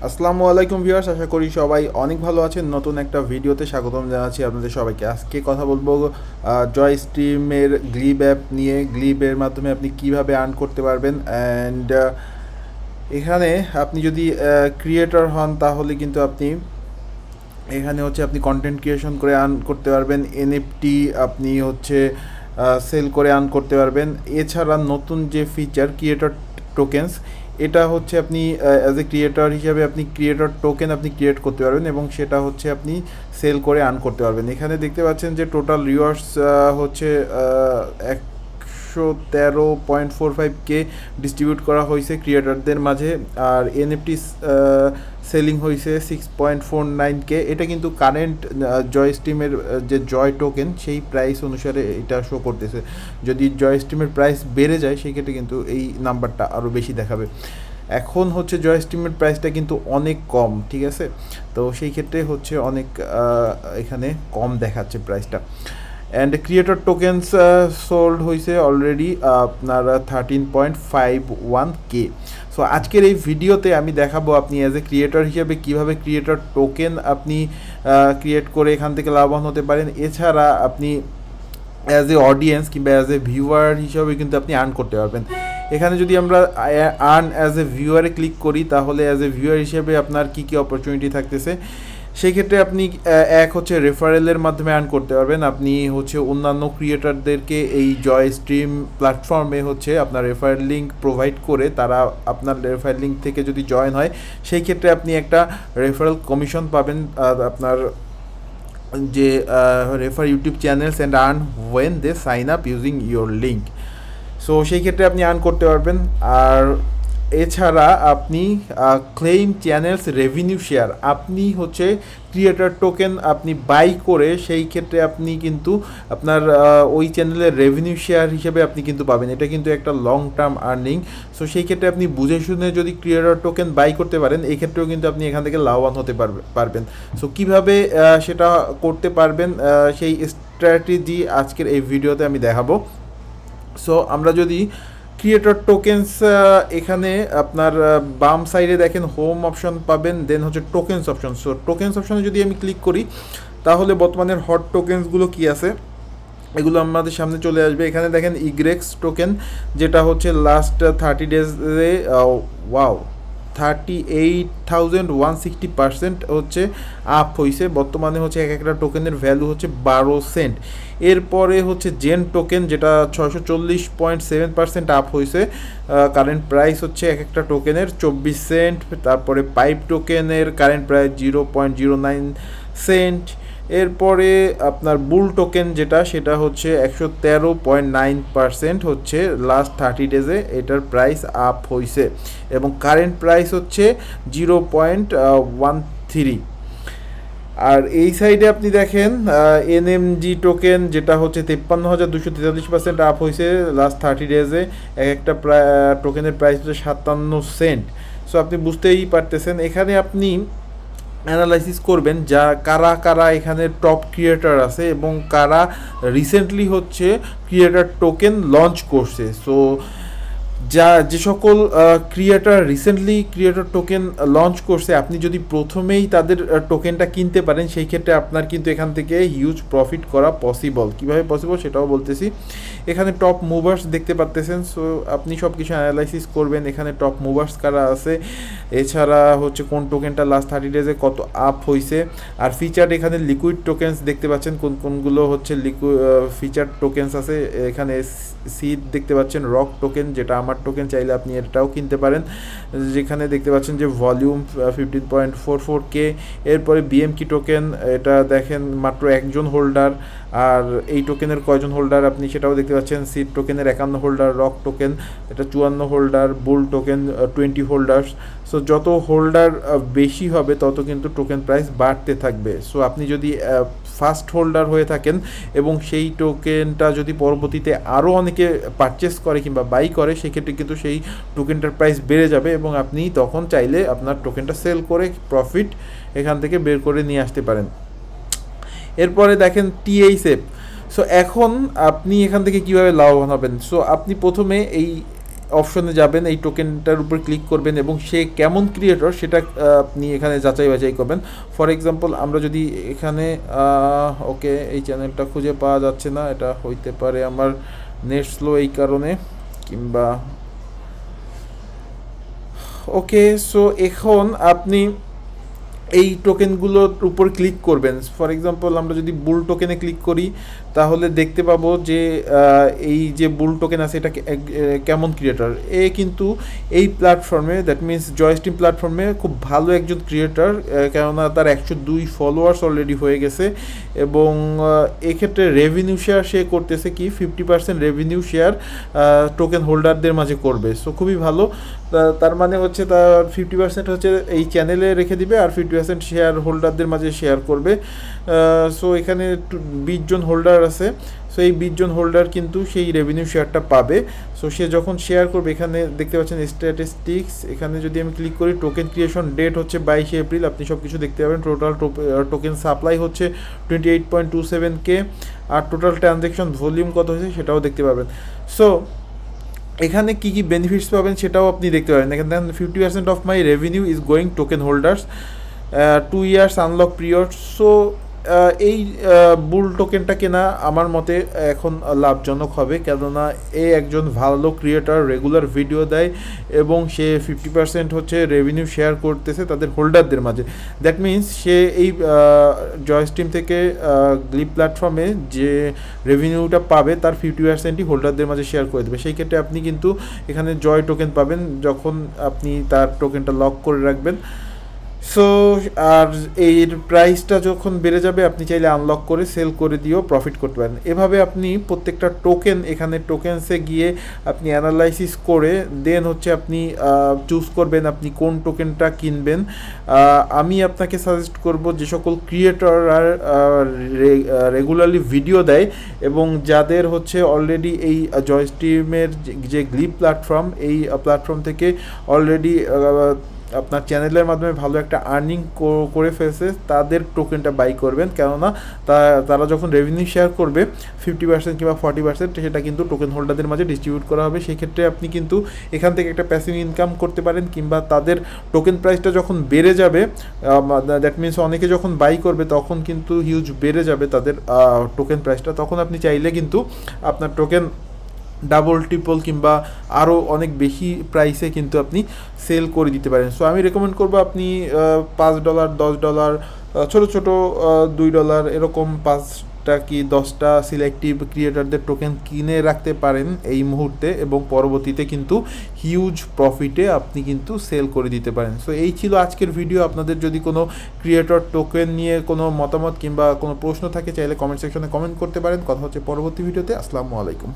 আসসালামু আলাইকুম ভিউয়ার্স, আশা করি সবাই অনেক ভালো আছেন। নতুন একটা ভিডিওতে স্বাগতম জানাচ্ছি আপনাদের সবাইকে। আজকে কথা বলবো জয় স্ট্রিমের গ্লিব অ্যাপ নিয়ে। গ্লিবের মাধ্যমে আপনি কিভাবে আর্ন করতে পারবেন। অ্যান্ড এখানে আপনি যদি ক্রিয়েটর হন তাহলে কিন্তু আপনি এখানে হচ্ছে আপনি কন্টেন্ট ক্রিয়েশন করে আর্ন করতে পারবেন। এনএফটি আপনি হচ্ছে সেল করে আর্ন করতে পারবেন। এছাড়া নতুন যে ফিচার ক্রিয়েটর টোকেন্স, এটা হচ্ছে আপনি অ্যাজ এ ক্রিয়েটর হিসাবে আপনি ক্রিয়েটর টোকেন আপনি ক্রিয়েট করতে পারবেন এবং সেটা হচ্ছে আপনি সেল করে আর্ন করতে পারবেন। এখানে দেখতে পাচ্ছেন যে টোটাল রিওয়ার্ডস হচ্ছে 113.45K ডিস্ট্রিবিউট করা হয়েছে ক্রিয়েটরদের মাঝে। আর এনএফটি সেলিং হয়েছে 6.49K। এটা কিন্তু কারেন্ট জয় স্ট্রিমের যে জয় টোকেন সেই প্রাইস অনুসারে এটা শো করতেছে। যদি জয় স্ট্রিমের প্রাইস বেড়ে যায় সেই ক্ষেত্রে কিন্তু এই নাম্বারটা আরও বেশি দেখাবে। এখন হচ্ছে জয় স্ট্রিমের প্রাইসটা কিন্তু অনেক কম, ঠিক আছে? তো সেই ক্ষেত্রে হচ্ছে অনেক এখানে কম দেখাচ্ছে প্রাইসটা। অ্যান্ড ক্রিয়েটর টোকেন্স সোল্ড হয়েছে অলরেডি আপনার 13.51K। সো আজকের এই ভিডিওতে আমি দেখাবো আপনি অ্যাজ এ ক্রিয়েটর হিসেবে কীভাবে ক্রিয়েটর টোকেন আপনি ক্রিয়েট করে এখান থেকে লাভবান হতে পারেন। এছাড়া আপনি অ্যাজ এ অডিয়েন্স কিংবা অ্যাজ এ ভিউয়ার হিসাবে কিন্তু আপনি আর্ন করতে পারবেন। এখানে যদি আমরা আর্ন অ্যাজ এ ভিউয়ারে ক্লিক করি তাহলে অ্যাজ এ ভিউয়ার হিসেবে আপনার কী কী অপরচুনিটি থাকতেছে সেই ক্ষেত্রে আপনি এক হচ্ছে রেফারেলের মাধ্যমে আর্ন করতে পারবেন। আপনি হচ্ছে অন্যান্য ক্রিয়েটরদেরকে এই জয় স্ট্রিম প্ল্যাটফর্মে হচ্ছে আপনার রেফারেল লিঙ্ক প্রোভাইড করে তারা আপনার রেফারেল লিঙ্ক থেকে যদি জয়েন হয় সেই ক্ষেত্রে আপনি একটা রেফারেল কমিশন পাবেন। আপনার যে refer YouTube channels and earn when they sign up using your link. So সেই ক্ষেত্রে আপনি আর্ন করতে পারবেন। আর এছাড়া আপনি ক্লেইম চ্যানেলস রেভিনিউ শেয়ার, আপনি হচ্ছে ক্রিয়েটর টোকেন আপনি বাই করে সেই ক্ষেত্রে আপনি কিন্তু আপনার ওই চ্যানেলের রেভিনিউ শেয়ার হিসেবে আপনি কিন্তু পাবেন। এটা কিন্তু একটা লং টার্ম আর্নিং। সো সেই ক্ষেত্রে আপনি বুঝে শুনে যদি ক্রিয়েটর টোকেন বাই করতে পারেন এই ক্ষেত্রেও কিন্তু আপনি এখান থেকে লাভবান হতে পারবেন। সো কীভাবে সেটা করতে পারবেন সেই স্ট্র্যাটেজি আজকের এই ভিডিওতে আমি দেখাবো। সো আমরা যদি ক্রিয়েটর টোকেন্স এখানে আপনার বাম সাইডে দেখেন হোম অপশন পাবেন, দেন হচ্ছে টোকেন্স অপশন। সো টোকেন্স অপশনে যদি আমি ক্লিক করি তাহলে বর্তমানের হট টোকেন্সগুলো কী আছে এগুলো আমাদের সামনে চলে আসবে। এখানে দেখেন ইগ্রেক্স টোকেন, যেটা হচ্ছে লাস্ট 30 ডেজে ওয়াও 38,160% হচ্ছে আপ হয়েছে। বর্তমানে হচ্ছে এক একটা টোকেনের ভ্যালু হচ্ছে 12 সেন্ট। এরপরে হচ্ছে জেন টোকেন, যেটা 640.7% আপ হয়েছে। কারেন্ট প্রাইস হচ্ছে এক একটা টোকেনের 24 সেন্ট। তারপরে পাইপ টোকেনের কারেন্ট প্রাইস 0.09 সেন্ট। এরপরে আপনার বুল টোকেন যেটা সেটা হচ্ছে 113.9% হচ্ছে লাস্ট 30 ডেজে এটার প্রাইস আপ হয়েছে এবং কারেন্ট প্রাইস হচ্ছে 0.13। আর এই সাইডে আপনি দেখেন এনএমজি টোকেন, যেটা হচ্ছে 53,243% আপ হয়েছে লাস্ট 30 ডেজে। এক একটা টোকেনের প্রাইস হচ্ছে 57 সেন্ট। সো আপনি বুঝতেই পারতেছেন এখানে আপনি অ্যানালাইসিস করবেন কারা কারা এখানে টপ ক্রিয়েটর আছে এবং কারা রিসেন্টলি হচ্ছে ক্রিয়েটর টোকেন লঞ্চ করছে। সো যে সকল creator recently creator token launch করছে আপনি যদি প্রথমেই তাদের টোকেনটা কিনতে পারেন সেই ক্ষেত্রে আপনার কিন্তু এখান থেকে হিউজ প্রফিট করা পসিবল। কীভাবে পসিবল সেটাও বলতেছি। এখানে টপ মুভার্স দেখতে পাচ্তেছেন। সো আপনি সব কিছু অ্যানালাইসিস করবেন এখানে টপ মুভার্স কারা আছে, এছাড়া হচ্ছে কোন টোকেনটা লাস্ট 30 ডেজে কত আপ হয়েছে। আর ফিচার এখানে লিকুইড টোকেন্স দেখতে পাচ্ছেন কোনগুলো হচ্ছে ফিচার টোকেন্স আছে। এখানে সিড দেখতে পাচ্ছেন, রক টোকেন যেটা আমার টোকেন, চাইলে আপনি এটাও কিনতে পারেন। যেখানে দেখতে পাচ্ছেন যে ভলিউম 15.44K। এরপরে বিএমকি টোকেন, এটা দেখেন মাত্র একজন হোল্ডার। আর এই টোকেনের কয়জন হোল্ডার আপনি সেটাও দেখতে পাচ্ছেন। সিড টোকেনের 51 হোল্ডার, রক টোকেন এটা 54 হোল্ডার, বুল টোকেন 20 হোল্ডার্স। সো যত হোল্ডার বেশি হবে তত কিন্তু টোকেন প্রাইস বাড়তে থাকবে। সো আপনি যদি ফার্স্ট হোল্ডার হয়ে থাকেন এবং সেই টোকেনটা যদি পরবর্তীতে আরও অনেকে পারচেস করে কিংবা বাই করে সেক্ষেত্রে কিন্তু সেই টোকেনটার প্রাইস বেড়ে যাবে এবং আপনি তখন চাইলে আপনার টোকেনটা সেল করে প্রফিট এখান থেকে বের করে নিয়ে আসতে পারেন। এরপরে দেখেন THF। সো এখন আপনি এখান থেকে কীভাবে লাভবান হবেন। সো আপনি প্রথমে এই অপশনে যাবেন, এই টোকেনটার উপর ক্লিক করবেন এবং সে কেমন ক্রিয়েটর সেটা আপনি এখানে যাচাই বাছাই করবেন। ফর এক্সাম্পল আমরা যদি এখানে ওকে এই চ্যানেলটা খুঁজে পাওয়া যাচ্ছে না, এটা হইতে পারে আমার নেট স্লো এই কারণে, কিংবা ওকে। সো এখন আপনি এই টোকেনগুলোর উপর ক্লিক করবেন। ফর এক্সাম্পল আমরা যদি বুল টোকেনে ক্লিক করি তাহলে দেখতে পাবো যে এই যে বুল টোকেন আছে এটা কেমন ক্রিয়েটর। কিন্তু এই প্ল্যাটফর্মে, দ্যাট মিনস জয়স্ট্রিম প্ল্যাটফর্মে খুব ভালো একজন ক্রিয়েটর, কেননা তার 102 ফলোয়ার্স অলরেডি হয়ে গেছে এবং এক্ষেত্রে রেভিনিউ শেয়ার সে করতেছে কি 50% রেভিনিউ শেয়ার টোকেন হোল্ডারদের মাঝে করবে। সো খুবই ভালো। তার মানে হচ্ছে তার 50% হচ্ছে এই চ্যানেলে রেখে দিবে আর 50% শেয়ার হোল্ডারদের মাঝে শেয়ার করবে। সো এখানে 20 জন হোল্ডার আছে। সো এই 20 জন হোল্ডার কিন্তু সেই রেভিনিউ শেয়ারটা পাবে। সো সে যখন শেয়ার করবে, এখানে দেখতে পাচ্ছেন স্ট্যাটিস্টিক্স, এখানে যদি আমি ক্লিক করি টোকেন ক্রিয়েশন ডেট হচ্ছে 22 এপ্রিল, আপনি সব কিছু দেখতে পাবেন। টোটাল টোকেন সাপ্লাই হচ্ছে 28.27K আর টোটাল ট্রানজ্যাকশন ভলিউম কত হয়েছে সেটাও দেখতে পাবেন। সো এখানে কী কী বেনিফিটস পাবেন সেটাও আপনি দেখতে পাবেন। এখানে 50% of my revenue is going token holders, 2 years unlock period. So এই বুল টোকেনটা কেনা আমার মতে এখন লাভজনক হবে, কেননা একজন ভালো ক্রিয়েটর, রেগুলার ভিডিও দেয় এবং সে 50% হচ্ছে রেভিনিউ শেয়ার করতেছে তাদের হোল্ডারদের মাঝে। দ্যাট মিনস সে এই জয়স্ট্রিম থেকে গ্লিপ প্ল্যাটফর্মে যে রেভিনিউটা পাবে তার 50%ই হোল্ডারদের মাঝে শেয়ার করে দেবে। সেই ক্ষেত্রে আপনি কিন্তু এখানে জয় টোকেন পাবেন যখন আপনি তার টোকেনটা লক করে রাখবেন। সো আর এর প্রাইসটা যখন বেড়ে যাবে আপনি চাইলে আনলক করে সেল করে দিয়েও প্রফিট করতে পারেন। এভাবে আপনি প্রত্যেকটা টোকেন, এখানে টোকেন্সে গিয়ে আপনি অ্যানালাইসিস করে দেন হচ্ছে আপনি চুজ করবেন আপনি কোন টোকেনটা কিনবেন। আমি আপনাকে সাজেস্ট করব যে সকল ক্রিয়েটর আর রেগুলারলি ভিডিও দেয় এবং যাদের হচ্ছে অলরেডি এই জয়স্ট্রিমের যে গ্লিপ প্ল্যাটফর্ম, এই প্ল্যাটফর্ম থেকে অলরেডি আপনার চ্যানেলের মাধ্যমে ভালো একটা আর্নিং করে ফেলছে, তাদের টোকেনটা বাই করবেন। কেননা তারা যখন রেভিনিউ শেয়ার করবে 50% কিংবা 40% সেটা কিন্তু টোকেন হোল্ডারদের মাঝে ডিস্ট্রিবিউট করা হবে। সেই ক্ষেত্রে আপনি কিন্তু এখান থেকে একটা প্যাসিভ ইনকাম করতে পারেন, কিংবা তাদের টোকেন প্রাইসটা যখন বেড়ে যাবে, দ্যাট মিনস অনেকে যখন বাই করবে তখন কিন্তু হিউজ বেড়ে যাবে তাদের টোকেন প্রাইসটা, তখন আপনি চাইলে কিন্তু আপনার টোকেন ডাবল ট্রিপল কিংবা আরও অনেক বেশি প্রাইসে কিন্তু আপনি সেল করে দিতে পারেন। সো আমি রেকমেন্ড করবো আপনি $5, $10, ছোটো ছোটো $2 এরকম 5টা কি 10টা সিলেক্টিভ ক্রিয়েটরদের টোকেন কিনে রাখতে পারেন এই মুহূর্তে এবং পরবর্তীতে কিন্তু হিউজ প্রফিটে আপনি কিন্তু সেল করে দিতে পারেন। সো এই ছিল আজকের ভিডিও। আপনাদের যদি কোনো ক্রিয়েটর টোকেন নিয়ে কোনো মতামত কিংবা কোনো প্রশ্ন থাকে চাইলে কমেন্ট সেকশনে কমেন্ট করতে পারেন। কথা হচ্ছে পরবর্তী ভিডিওতে। আসসালামু আলাইকুম।